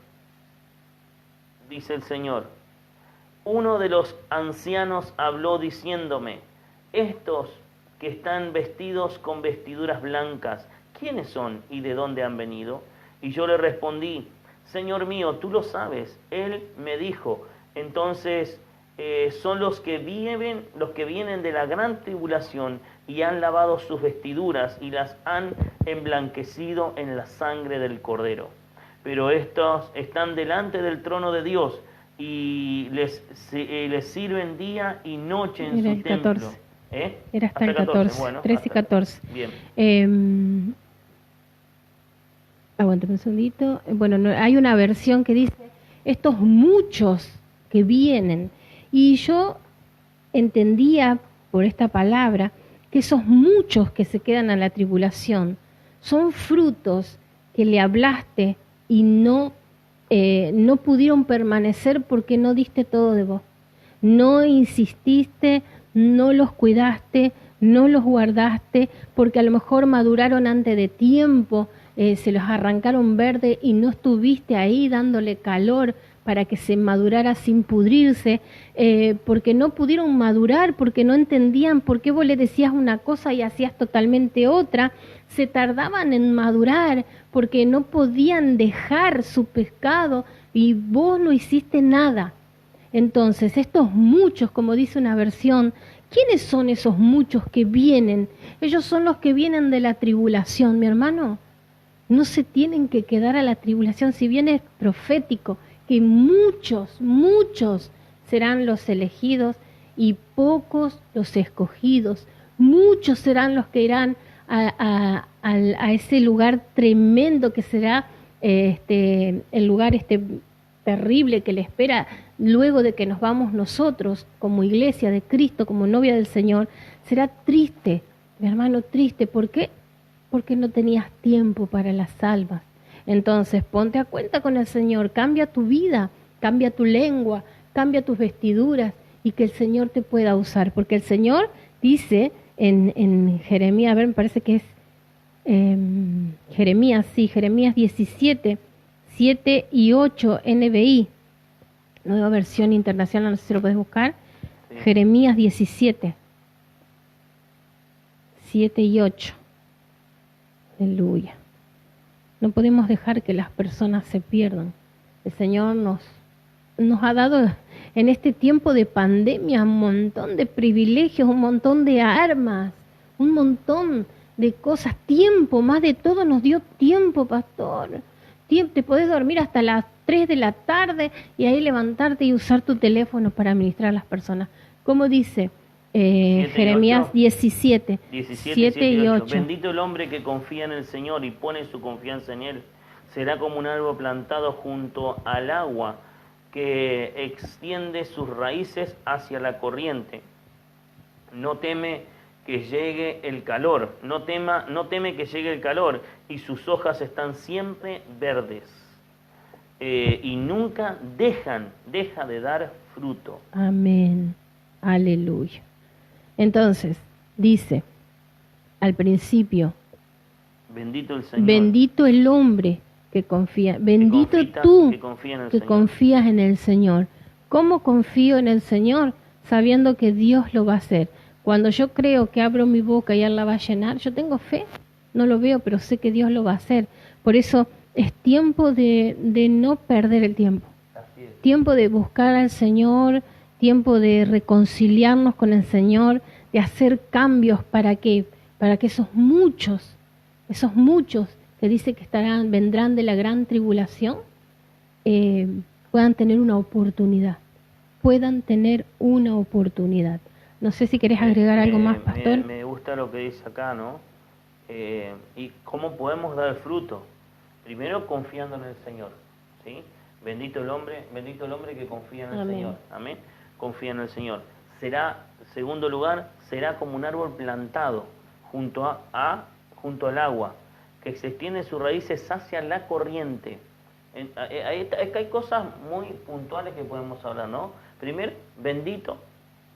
Dice el Señor: uno de los ancianos habló diciéndome, estos que están vestidos con vestiduras blancas, ¿quiénes son y de dónde han venido? Y yo le respondí, Señor mío, tú lo sabes. Él me dijo, entonces son los que vienen de la gran tribulación y han lavado sus vestiduras y las han emblanquecido en la sangre del Cordero. Pero estos están delante del trono de Dios y les sirven día y noche en su templo. Era hasta el 14, bueno, 13 y 14. Bien. Aguántame un segundito. Bueno, hay una versión que dice, estos muchos que vienen. Y yo entendía por esta palabra que esos muchos que se quedan a la tribulación son frutos que le hablaste y no pudieron permanecer porque no diste todo de vos. No insististe, no los cuidaste, no los guardaste, porque a lo mejor maduraron antes de tiempo, se los arrancaron verde y no estuviste ahí dándole calor para que se madurara sin pudrirse, porque no pudieron madurar, porque no entendían por qué vos le decías una cosa y hacías totalmente otra, se tardaban en madurar porque no podían dejar su pecado y vos no hiciste nada. Entonces, estos muchos, como dice una versión, ¿quiénes son esos muchos que vienen? Ellos son los que vienen de la tribulación, mi hermano. No se tienen que quedar a la tribulación, si bien es profético, que muchos serán los elegidos y pocos los escogidos. Muchos serán los que irán a ese lugar tremendo que será el lugar terrible que le espera luego de que nos vamos nosotros como iglesia de Cristo, como novia del Señor. Será triste, mi hermano, triste. ¿Por qué? Porque no tenías tiempo para las almas. Entonces ponte a cuenta con el Señor, cambia tu vida, cambia tu lengua, cambia tus vestiduras y que el Señor te pueda usar. Porque el Señor dice en Jeremías, a ver, me parece que es Jeremías 17, 7 y 8 NBI, nueva versión internacional, no sé si lo puedes buscar. Sí. Jeremías 17, 7 y 8. Aleluya. No podemos dejar que las personas se pierdan. El Señor nos nos ha dado en este tiempo de pandemia un montón de privilegios, un montón de armas, un montón de cosas, tiempo, más de todo nos dio tiempo, pastor. Te podés dormir hasta las 3 de la tarde y ahí levantarte y usar tu teléfono para administrar a las personas. Como dice Jeremías 17, 7 y 8. Bendito el hombre que confía en el Señor y pone su confianza en Él. Será como un árbol plantado junto al agua que extiende sus raíces hacia la corriente. No teme que llegue el calor, no teme que llegue el calor, y sus hojas están siempre verdes, y nunca deja de dar fruto. Amén, aleluya. Entonces, dice al principio, bendito el Señor, bendito el hombre que confía, bendito tú que confías en el Señor. ¿Cómo confío en el Señor? Sabiendo que Dios lo va a hacer. Cuando yo creo que abro mi boca y Él la va a llenar, yo tengo fe, no lo veo, pero sé que Dios lo va a hacer. Por eso es tiempo de no perder el tiempo. Tiempo de buscar al Señor, tiempo de reconciliarnos con el Señor, de hacer cambios para que esos muchos que dice que vendrán de la gran tribulación, puedan tener una oportunidad. No sé si querés agregar algo más, pastor. Me gusta lo que dice acá, ¿no? ¿Y cómo podemos dar fruto? Primero confiando en el Señor, ¿sí? Bendito el hombre que confía en el Señor. Amén. Confía en el Señor. Segundo lugar, será como un árbol plantado junto al agua, que se extiende sus raíces hacia la corriente. Hay cosas muy puntuales que podemos hablar, ¿no? Primero, bendito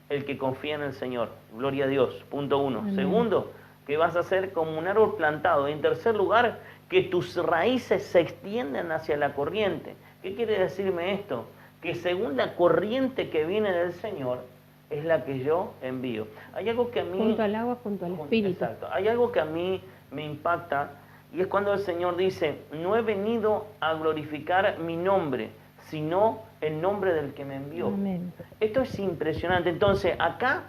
el que confía en el Señor. Gloria a Dios. Punto 1. Amén. Segundo, que vas a ser como un árbol plantado. En tercer lugar, que tus raíces se extiendan hacia la corriente. ¿Qué quiere decirme esto? Que según la corriente que viene del Señor, es la que yo envío. Hay algo que a mí... Junto al agua, junto al Espíritu. Exacto. Hay algo que a mí me impacta, y es cuando el Señor dice, no he venido a glorificar mi nombre, sino el nombre del que me envió. Amén. Esto es impresionante. Entonces, acá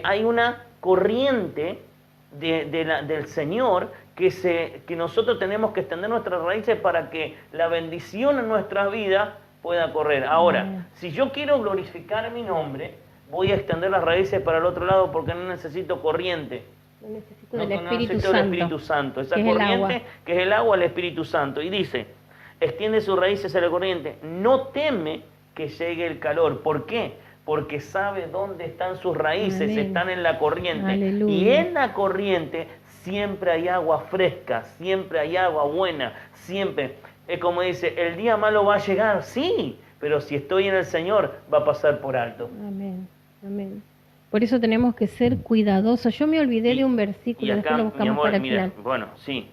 hay una corriente del Señor que nosotros tenemos que extender nuestras raíces para que la bendición en nuestras vidas pueda correr. Ahora, si yo quiero glorificar mi nombre, voy a extender las raíces para el otro lado porque no necesito corriente. Necesito del Espíritu Santo. Esa corriente que es el agua, el Espíritu Santo. Y dice, extiende sus raíces a la corriente, no teme que llegue el calor. ¿Por qué? Porque sabe dónde están sus raíces. Amén. Están en la corriente. Aleluya. Y en la corriente siempre hay agua fresca, siempre hay agua buena, siempre. Es como dice, el día malo va a llegar, sí, pero si estoy en el Señor va a pasar por alto. Amén, amén. Por eso tenemos que ser cuidadosos. Yo me olvidé de un versículo, y acá, después lo buscamos, amor, para el mira, final. Bueno, sí.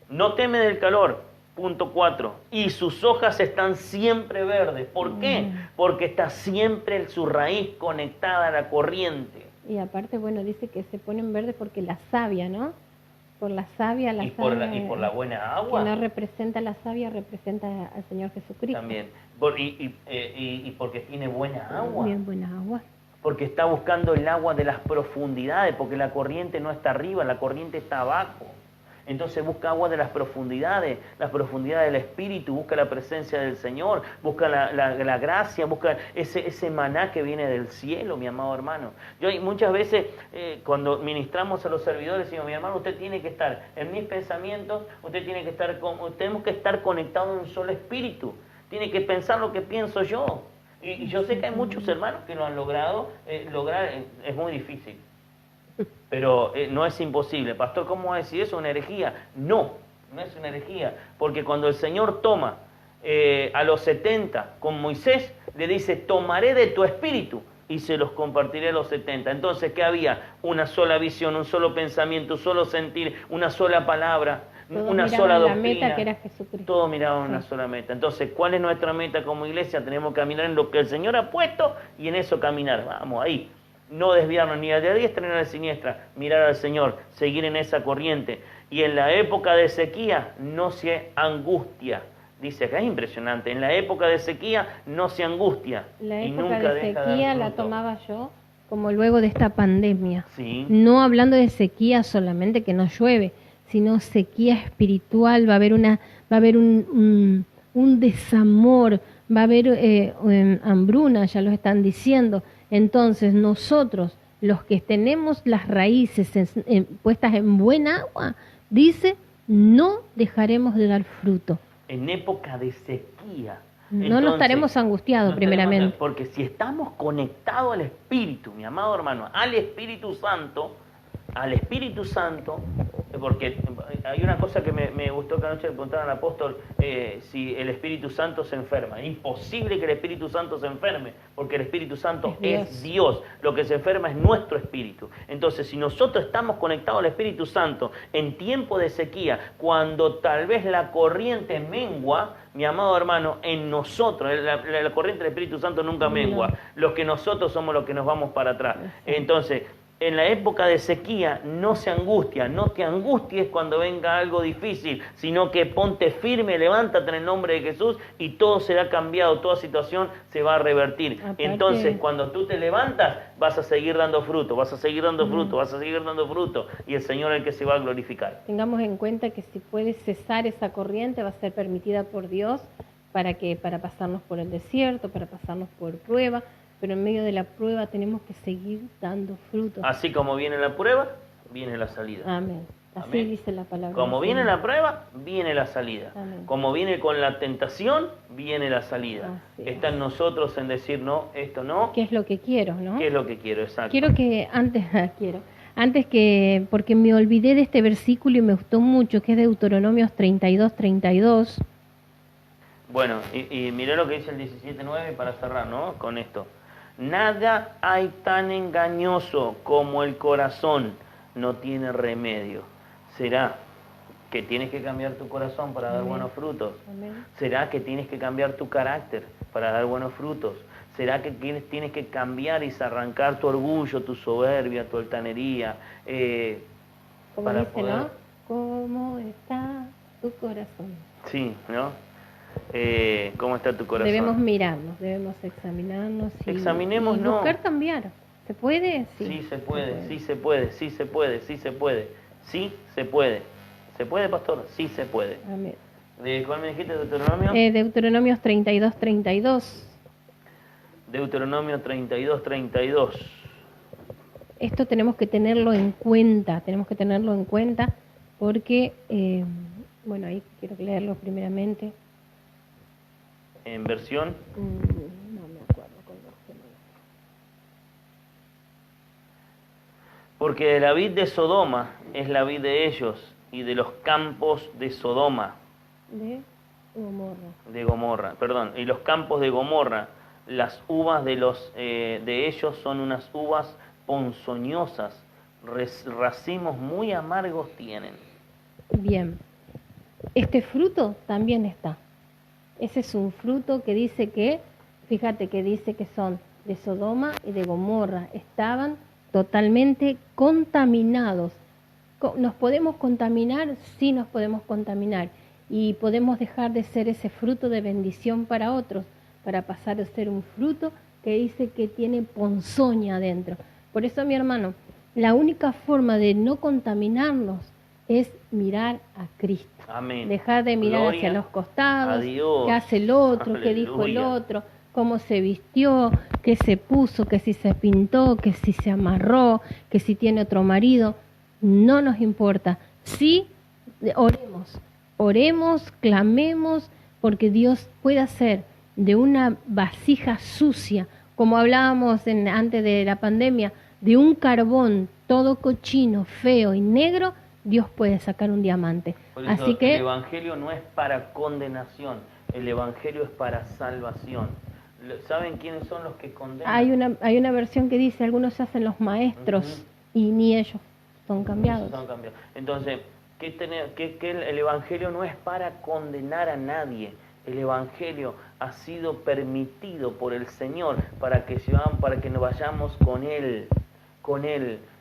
No teme del calor, punto 4. Y sus hojas están siempre verdes. ¿Por qué? Porque está siempre su raíz conectada a la corriente. Y aparte, bueno, dice que se ponen verdes porque la savia, ¿no? Por la savia, y por la buena agua. Que no representa la savia, representa al Señor Jesucristo. También. Y porque tiene buena agua. Bien buena agua. Porque está buscando el agua de las profundidades, porque la corriente no está arriba, la corriente está abajo. Entonces busca agua de las profundidades del Espíritu, busca la presencia del Señor, busca la gracia, busca ese maná que viene del cielo, mi amado hermano. Yo muchas veces cuando ministramos a los servidores, digo, mi hermano, usted tiene que estar en mis pensamientos, tenemos que estar conectados en un solo espíritu, tiene que pensar lo que pienso yo. Y yo sé que hay muchos hermanos que lo han logrado, lograr es muy difícil. Pero no es imposible. Pastor, ¿cómo va a decir eso? ¿Una herejía? No es una herejía. Porque cuando el Señor toma a los 70 con Moisés, le dice, tomaré de tu espíritu y se los compartiré a los 70. Entonces, ¿qué había? Una sola visión, un solo pensamiento, un solo sentir, una sola palabra, una sola doctrina. La meta que era Jesucristo. Todos miraban una sola meta. Entonces, ¿cuál es nuestra meta como iglesia? Tenemos que caminar en lo que el Señor ha puesto y en eso caminar. Vamos, ahí. No desviarnos ni a la diestra ni a la siniestra, mirar al Señor, seguir en esa corriente. Y en la época de sequía no se angustia, dice acá, es impresionante, en la época de sequía no se angustia. La y época nunca de deja de sequía dar la fruto. tomaba yo como luego de esta pandemia. Sí. No hablando de sequía solamente que no llueve, sino sequía espiritual, va a haber un desamor, va a haber hambruna, ya lo están diciendo. Entonces nosotros, los que tenemos las raíces puestas en buen agua, dice, no dejaremos de dar fruto. En época de sequía. No nos estaremos angustiados primeramente. Porque si estamos conectados al Espíritu, mi amado hermano, al Espíritu Santo, porque hay una cosa que me gustó que anoche le preguntaron al apóstol, si el Espíritu Santo se enferma. Es imposible que el Espíritu Santo se enferme, porque el Espíritu Santo es Dios. Lo que se enferma es nuestro espíritu. Entonces, si nosotros estamos conectados al Espíritu Santo en tiempo de sequía, cuando tal vez la corriente mengua, mi amado hermano, en nosotros, la corriente del Espíritu Santo nunca mengua. Los que nosotros somos los que nos vamos para atrás. Entonces, en la época de sequía no se angustia, no te angusties cuando venga algo difícil, sino que ponte firme, levántate en el nombre de Jesús y todo será cambiado, toda situación se va a revertir. Entonces, cuando tú te levantas, vas a seguir dando fruto, vas a seguir dando fruto, vas a seguir dando fruto, y el Señor es el que se va a glorificar. Tengamos en cuenta que si puede cesar esa corriente, va a ser permitida por Dios para pasarnos por el desierto, para pasarnos por prueba. Pero en medio de la prueba tenemos que seguir dando frutos. Así como viene la prueba, viene la salida. Amén. Así Amén. dice la palabra. Como viene la prueba, viene la salida. Amén. Como viene con la tentación, viene la salida. Así Está en nosotros en decir no, esto no. ¿Qué es lo que quiero, no? ¿Qué es lo que quiero? Exacto. Quiero que porque me olvidé de este versículo y me gustó mucho, que es Deuteronomios 32:32. Bueno, y mirá lo que dice el 17:9 para cerrar, ¿no? Con esto. Nada hay tan engañoso como el corazón, no tiene remedio. ¿Será que tienes que cambiar tu corazón para dar buenos frutos? Amén. ¿Será que tienes que cambiar tu carácter para dar buenos frutos? ¿Será que tienes que cambiar y arrancar tu orgullo, tu soberbia, tu altanería? Como para dice, poder... ¿no? ¿Cómo está tu corazón? Sí, ¿no? ¿Cómo está tu corazón? Debemos mirarnos, debemos examinarnos y buscar cambiar. ¿Se puede? Sí se puede, sí se puede, sí se puede, sí se puede, sí se puede. ¿Se puede, pastor? Sí se puede. Amén. ¿Cuál me dijiste, Deuteronomio? Deuteronomios 32:32. Deuteronomio 32:32. Esto tenemos que tenerlo en cuenta, porque, bueno, ahí quiero leerlo primeramente. ¿En versión? No me acuerdo con versión. Porque la vid de Sodoma es la vid de ellos, y de los campos de Sodoma. De Gomorra, perdón. Y los campos de Gomorra, las uvas de ellos son unas uvas ponzoñosas, racimos muy amargos tienen. Bien. Este fruto también está. Ese es un fruto que dice que, fíjate que dice que son de Sodoma y de Gomorra. Estaban totalmente contaminados. ¿Nos podemos contaminar? Sí, nos podemos contaminar. Y podemos dejar de ser ese fruto de bendición para otros, para pasar a ser un fruto que dice que tiene ponzoña adentro. Por eso, mi hermano, la única forma de no contaminarnos es mirar a Cristo. Amén. Dejar de mirar Gloria hacia los costados, qué hace el otro, Aleluya. qué dijo el otro, cómo se vistió, qué se puso, que si se pintó, que si se amarró, que si tiene otro marido. No nos importa. Sí, oremos, clamemos, porque Dios puede hacer de una vasija sucia, como hablábamos antes de la pandemia, de un carbón todo cochino, feo y negro, Dios puede sacar un diamante. Así que el Evangelio no es para condenación, el Evangelio es para salvación. ¿Saben quiénes son los que condenan? Hay una versión que dice, algunos se hacen los maestros y ni ellos son cambiados. Entonces, el Evangelio no es para condenar a nadie. El Evangelio ha sido permitido por el Señor para que nos vayamos con Él.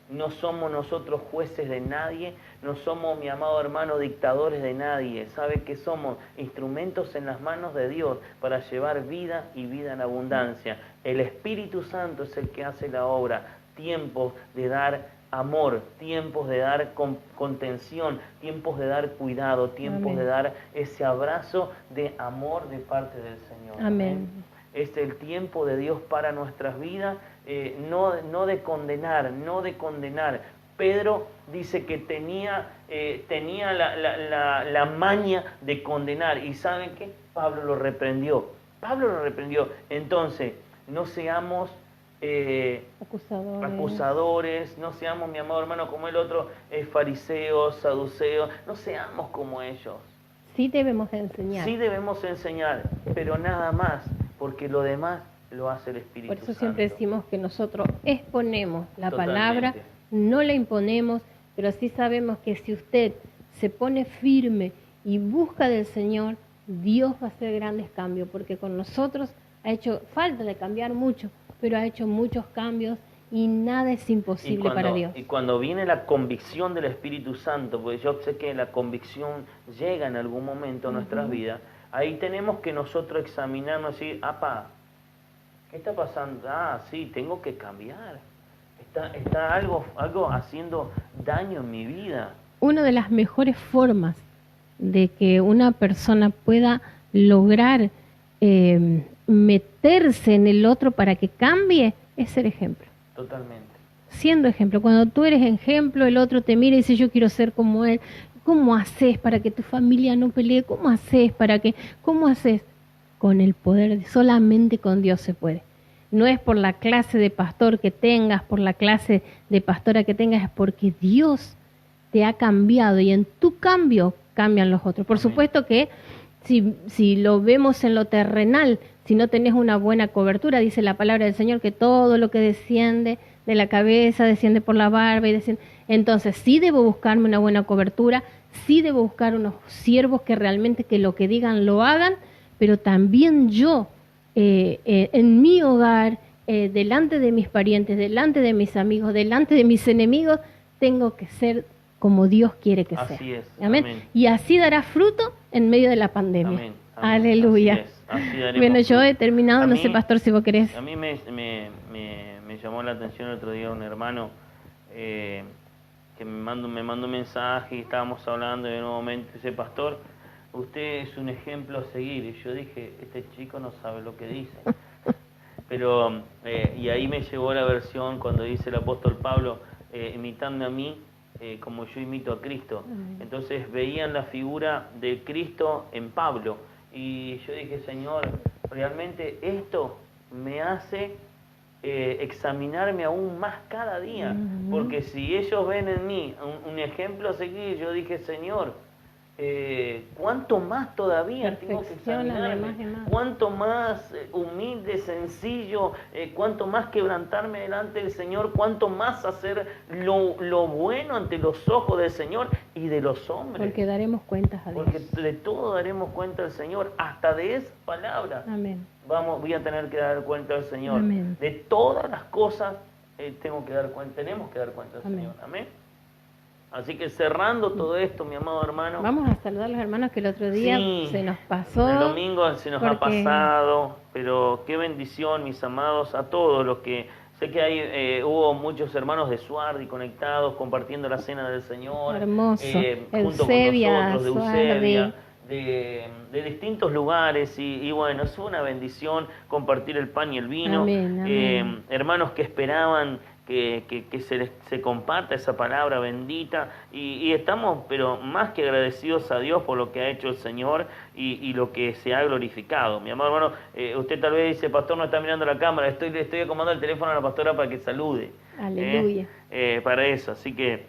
No somos nosotros jueces de nadie, no somos, mi amado hermano, dictadores de nadie. Sabe que somos instrumentos en las manos de Dios para llevar vida y vida en abundancia. El Espíritu Santo es el que hace la obra. Tiempos de dar amor, tiempos de dar contención, tiempos de dar cuidado, tiempos Amén. de dar ese abrazo de amor de parte del Señor. Amén. Es el tiempo de Dios para nuestras vidas, no de condenar, no de condenar. Pedro dice que tenía la maña de condenar, y ¿saben qué? Pablo lo reprendió. Entonces, no seamos acusadores, no seamos, mi amado hermano, como el otro, fariseos, saduceos, no seamos como ellos. Sí debemos enseñar. Sí debemos enseñar, pero nada más, porque lo demás lo hace el Espíritu Santo. Por eso siempre decimos que nosotros exponemos la Totalmente. palabra, no la imponemos, pero sí sabemos que si usted se pone firme y busca del Señor, Dios va a hacer grandes cambios, porque con nosotros ha hecho falta de cambiar mucho, pero ha hecho muchos cambios y nada es imposible para Dios. Y cuando viene la convicción del Espíritu Santo, porque yo sé que la convicción llega en algún momento a nuestras vidas, ahí tenemos que nosotros examinarnos y decir, apa, ¿qué está pasando? Ah, sí, tengo que cambiar. Está algo haciendo daño en mi vida. Una de las mejores formas de que una persona pueda lograr meterse en el otro para que cambie es ser ejemplo. Totalmente. Siendo ejemplo. Cuando tú eres ejemplo, el otro te mira y dice, yo quiero ser como él. ¿Cómo haces para que tu familia no pelee? ¿Cómo haces cómo haces? Con el poder, solamente con Dios se puede. No es por la clase de pastor que tengas, por la clase de pastora que tengas, es porque Dios te ha cambiado y en tu cambio cambian los otros. Por supuesto que si lo vemos en lo terrenal, si no tenés una buena cobertura, dice la palabra del Señor que todo lo que desciende de la cabeza desciende por la barba y desciende. Entonces sí debo buscarme una buena cobertura, sí debo buscar unos siervos que realmente que lo que digan lo hagan, pero también yo en mi hogar, delante de mis parientes, delante de mis amigos, delante de mis enemigos, tengo que ser como Dios quiere que sea. Así es. Amén. Amén. Y así dará fruto en medio de la pandemia. Amén. Amén. Aleluya. Así daremos Bueno, yo he terminado, a no mí, sé, pastor, si vos querés. A mí me llamó la atención el otro día un hermano que me mandó un mensaje y estábamos hablando de un momento. Dice, pastor, usted es un ejemplo a seguir. Y yo dije, este chico no sabe lo que dice. Pero, y ahí me llegó la versión cuando dice el apóstol Pablo, imitadme a mí como yo imito a Cristo. Entonces veían la figura de Cristo en Pablo. Y yo dije, Señor, realmente esto me hace examinarme aún más cada día. Porque si ellos ven en mí un ejemplo a seguir, yo dije, Señor, cuánto más todavía tengo que examinarme, cuánto más humilde, sencillo, cuánto más quebrantarme delante del Señor, cuánto más hacer lo bueno ante los ojos del Señor y de los hombres. Porque daremos cuentas a Dios. Porque de todo daremos cuenta al Señor, hasta de esa palabra. Amén. Voy a tener que dar cuenta al Señor. Amén. De todas las cosas tenemos que dar cuenta al Señor. Amén. Así que cerrando todo esto, mi amado hermano. Vamos a saludar a los hermanos que el otro día se nos pasó. El domingo se nos ha pasado, pero qué bendición, mis amados, a todos los que... Sé que hubo muchos hermanos de Suardi conectados, compartiendo la cena del Señor. Hermoso. Junto Eusebia, con nosotros, de Eusebia, Suardi. de distintos lugares. Y bueno, es una bendición compartir el pan y el vino. Amén, amén. Hermanos que esperaban que se comparta esa palabra bendita y estamos pero más que agradecidos a Dios por lo que ha hecho el Señor y lo que se ha glorificado. Mi amado hermano, usted tal vez dice, pastor, no está mirando la cámara, estoy acomodando el teléfono a la pastora para que salude. Aleluya. Para eso, así que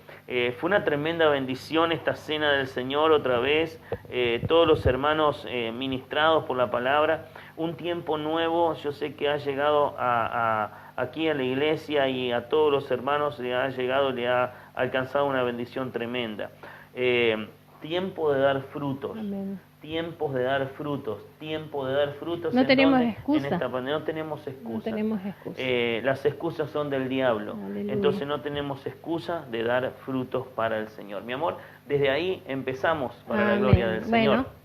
fue una tremenda bendición esta cena del Señor otra vez, todos los hermanos ministrados por la palabra, un tiempo nuevo, yo sé que ha llegado aquí a la iglesia y a todos los hermanos le ha alcanzado una bendición tremenda. Tiempo de dar frutos. Amén. tiempos de dar frutos, tiempo de dar frutos. No tenemos excusa. No tenemos excusa. No tenemos excusa. Las excusas son del diablo. Aleluya. Entonces no tenemos excusa de dar frutos para el Señor. Mi amor, desde ahí empezamos para la gloria del Señor. Bueno.